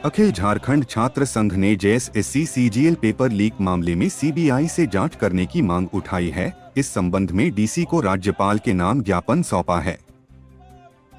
अखिल झारखंड छात्र संघ ने जेएसएससी सीजीएल पेपर लीक मामले में सीबीआई से जांच करने की मांग उठाई है। इस संबंध में डीसी को राज्यपाल के नाम ज्ञापन सौंपा है।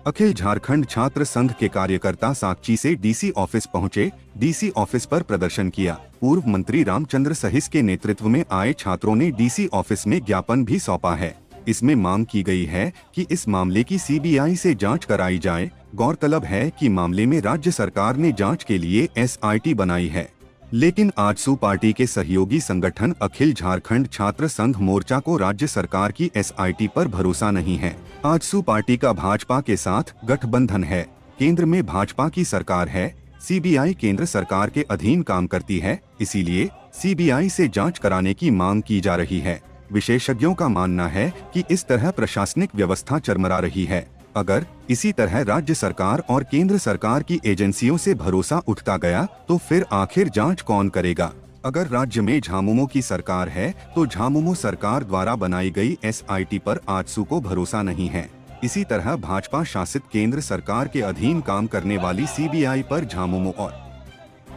अखिल झारखंड छात्र संघ के कार्यकर्ता साक्षी से डीसी ऑफिस पहुंचे, डीसी ऑफिस पर प्रदर्शन किया। पूर्व मंत्री रामचंद्र सहिस के नेतृत्व में आए छात्रों ने डीसी ऑफिस में ज्ञापन भी सौंपा है। इसमें मांग की गई है कि इस मामले की सीबीआई से जांच कराई जाए। गौरतलब है कि मामले में राज्य सरकार ने जांच के लिए एसआईटी बनाई है, लेकिन आजसू पार्टी के सहयोगी संगठन अखिल झारखंड छात्र संघ मोर्चा को राज्य सरकार की एसआईटी पर भरोसा नहीं है। आजसू पार्टी का भाजपा के साथ गठबंधन है। केंद्र में भाजपा की सरकार है। सीबीआई केंद्र सरकार के अधीन काम करती है, इसीलिए सीबीआई से जांच कराने की मांग की जा रही है। विशेषज्ञों का मानना है कि इस तरह प्रशासनिक व्यवस्था चरमरा रही है। अगर इसी तरह राज्य सरकार और केंद्र सरकार की एजेंसियों से भरोसा उठता गया तो फिर आखिर जांच कौन करेगा? अगर राज्य में झामुमो की सरकार है तो झामुमो सरकार द्वारा बनाई गई एसआईटी पर आजसू को भरोसा नहीं है। इसी तरह भाजपा शासित केंद्र सरकार के अधीन काम करने वाली सीबीआई पर झामुमो और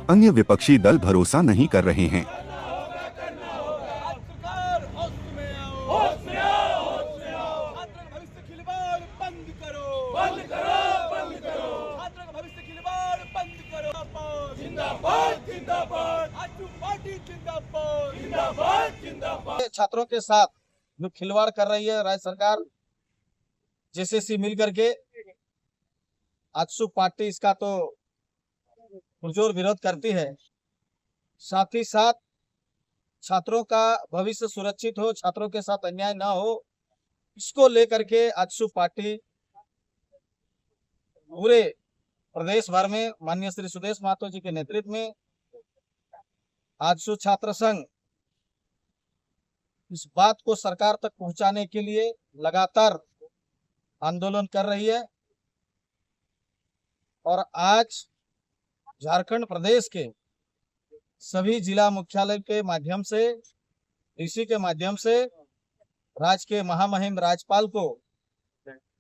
अन्य विपक्षी दल भरोसा नहीं कर रहे हैं। छात्रों के साथ जो खिलवाड़ कर रही है राज्य सरकार जेएसएससी मिल करके, आजसू पार्टी इसका तो पुरजोर विरोध करती है। साथ ही साथ छात्रों का भविष्य सुरक्षित हो, छात्रों के साथ अन्याय ना हो, इसको लेकर के आजसू पार्टी पूरे प्रदेश भर में माननीय श्री सुदेश महतो जी के नेतृत्व में आजसू छात्र संघ इस बात को सरकार तक पहुंचाने के लिए लगातार आंदोलन कर रही है। और आज झारखंड प्रदेश के सभी जिला मुख्यालय के माध्यम से, डीसी के माध्यम से राज्य के महामहिम राज्यपाल को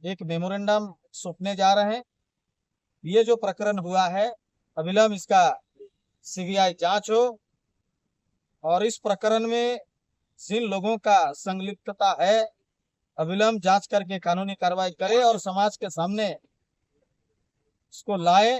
एक मेमोरेंडम सौंपने जा रहे हैं। ये जो प्रकरण हुआ है, अविलंब इसका सीबीआई जांच हो और इस प्रकरण में जिन लोगों का संलिप्तता है अविलंब जांच करके कानूनी कार्रवाई करे और समाज के सामने इसको लाए।